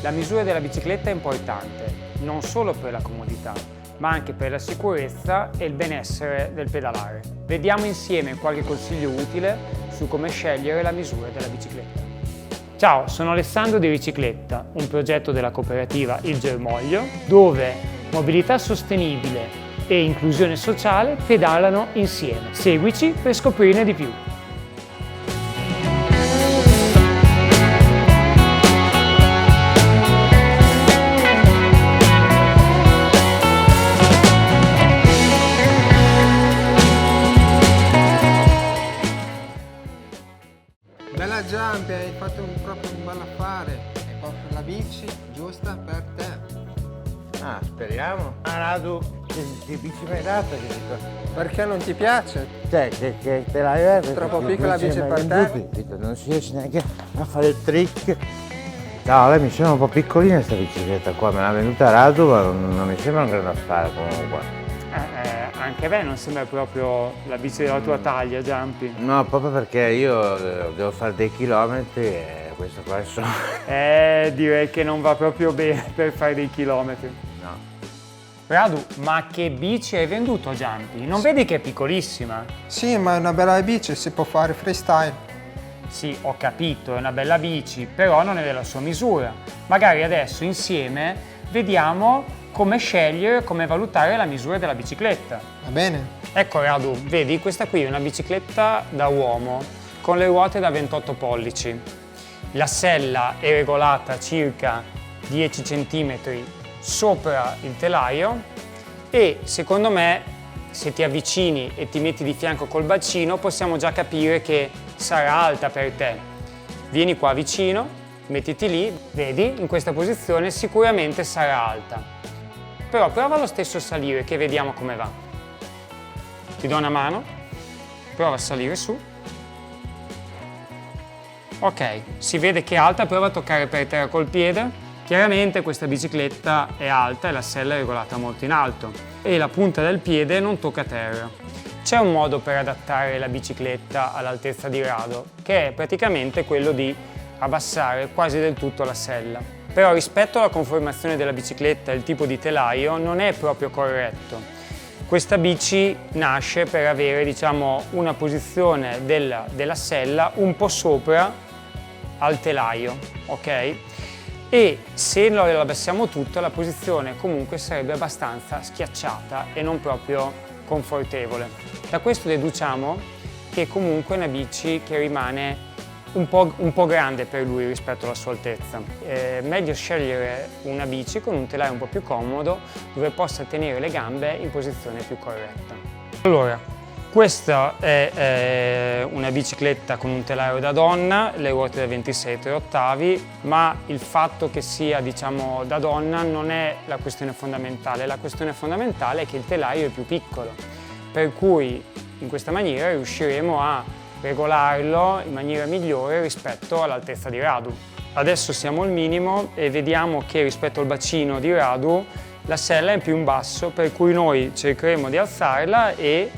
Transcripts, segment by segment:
La misura della bicicletta è importante, non solo per la comodità, ma anche per la sicurezza e il benessere del pedalare. Vediamo insieme qualche consiglio utile su come scegliere la misura della bicicletta. Ciao, sono Alessandro di Ricicletta, un progetto della cooperativa Il Germoglio, dove mobilità sostenibile e inclusione sociale pedalano insieme. Seguici per scoprirne di più. Bella Giampi, hai fatto proprio un bel affare. Hai proprio la bici giusta per te. Ah, speriamo. Radu, che bici mi hai dato? Perché non ti piace? Cioè, che te l'hai dato? Troppo piccola bici per te? Non si riesce neanche a fare il trick. No, lei mi sembra un po' piccolina questa bicicletta qua, me l'ha venuta Radu, ma non mi sembra un grande affare comunque. Anche a me non sembra proprio la bici della tua taglia, Giampi. No, proprio perché io devo fare dei chilometri e questo qua sono... Direi che non va proprio bene per fare dei chilometri. No. Radu, ma che bici hai venduto, Giampi? Non vedi che è piccolissima? Sì, ma è una bella bici, si può fare freestyle. Sì, ho capito, è una bella bici, però non è della sua misura. Magari adesso insieme vediamo come scegliere, come valutare la misura della bicicletta. Va bene? Ecco Radu, vedi, questa qui è una bicicletta da uomo con le ruote da 28 pollici. La sella è regolata circa 10 cm sopra il telaio e secondo me se ti avvicini e ti metti di fianco col bacino possiamo già capire che sarà alta per te. Vieni qua vicino, mettiti lì, vedi, in questa posizione sicuramente sarà alta. Però prova lo stesso a salire che vediamo come va. Ti do una mano, prova a salire su. Ok, si vede che è alta, prova a toccare per terra col piede. Chiaramente questa bicicletta è alta e la sella è regolata molto in alto e la punta del piede non tocca terra. C'è un modo per adattare la bicicletta all'altezza di Radu, che è praticamente quello di abbassare quasi del tutto la sella. Però rispetto alla conformazione della bicicletta e il tipo di telaio non è proprio corretto. Questa bici nasce per avere, diciamo, una posizione della sella un po' sopra al telaio, ok? E se lo abbassiamo tutto la posizione comunque sarebbe abbastanza schiacciata e non proprio confortevole. Da questo deduciamo che comunque è una bici che rimane un po' grande per lui rispetto alla sua altezza. È meglio scegliere una bici con un telaio un po' più comodo dove possa tenere le gambe in posizione più corretta. Allora, questa è una bicicletta con un telaio da donna, le ruote da 26 ottavi, ma il fatto che sia, diciamo, da donna non è la questione fondamentale. La questione fondamentale è che il telaio è più piccolo, per cui in questa maniera riusciremo a regolarlo in maniera migliore rispetto all'altezza di Radu. Adesso siamo al minimo e vediamo che rispetto al bacino di Radu la sella è più in basso, per cui noi cercheremo di alzarla e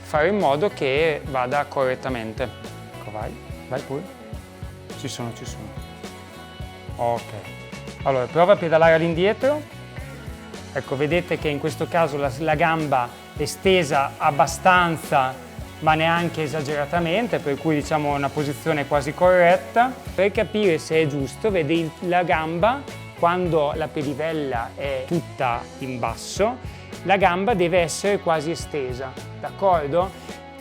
fare in modo che vada correttamente. Ecco, vai pure. Ci sono. Ok. Allora, prova a pedalare all'indietro. Ecco, vedete che in questo caso la gamba è stesa abbastanza ma neanche esageratamente, per cui diciamo una posizione quasi corretta. Per capire se è giusto, vedi la gamba, quando la pedivella è tutta in basso, la gamba deve essere quasi estesa, d'accordo?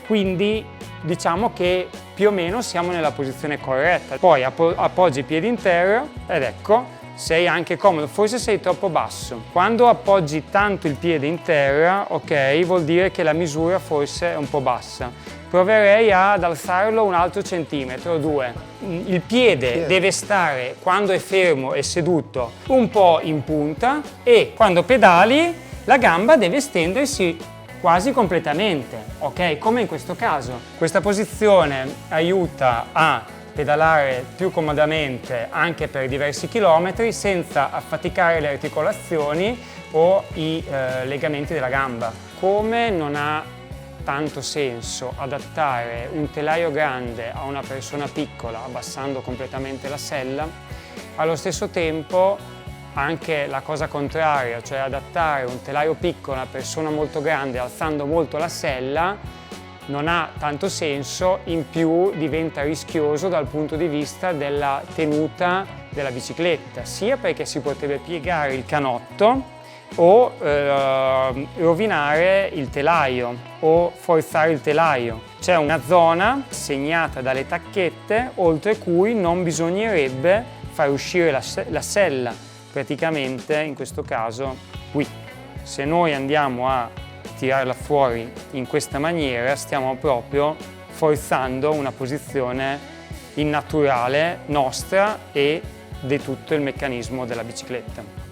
Quindi diciamo che più o meno siamo nella posizione corretta. Poi appoggi i piedi in terra ed ecco, sei anche comodo, forse sei troppo basso. Quando appoggi tanto il piede in terra, ok, vuol dire che la misura forse è un po' bassa. Proverei ad alzarlo un altro centimetro o due. Il piede deve stare, quando è fermo e seduto, un po' in punta e quando pedali la gamba deve stendersi quasi completamente, ok? Come in questo caso. Questa posizione aiuta a pedalare più comodamente anche per diversi chilometri senza affaticare le articolazioni o i legamenti della gamba. Come non ha tanto senso adattare un telaio grande a una persona piccola abbassando completamente la sella, allo stesso tempo anche la cosa contraria, cioè adattare un telaio piccolo a una persona molto grande alzando molto la sella, non ha tanto senso, in più diventa rischioso dal punto di vista della tenuta della bicicletta, sia perché si potrebbe piegare il canotto o rovinare il telaio o forzare il telaio. C'è una zona segnata dalle tacchette oltre cui non bisognerebbe far uscire la sella, praticamente in questo caso qui. Se noi andiamo a tirarla fuori in questa maniera stiamo proprio forzando una posizione innaturale nostra e di tutto il meccanismo della bicicletta.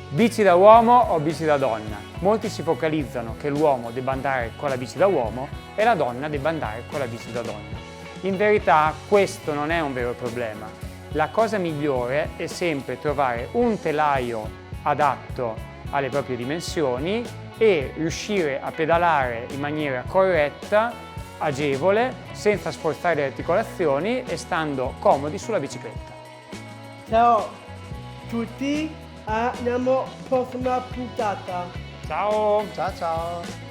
Bici da uomo o bici da donna? Molti si focalizzano che l'uomo debba andare con la bici da uomo e la donna debba andare con la bici da donna. In verità questo non è un vero problema. La cosa migliore è sempre trovare un telaio adatto alle proprie dimensioni e riuscire a pedalare in maniera corretta, agevole, senza sforzare le articolazioni e stando comodi sulla bicicletta. Ciao a tutti, andiamo prossima puntata. Ciao! Ciao ciao!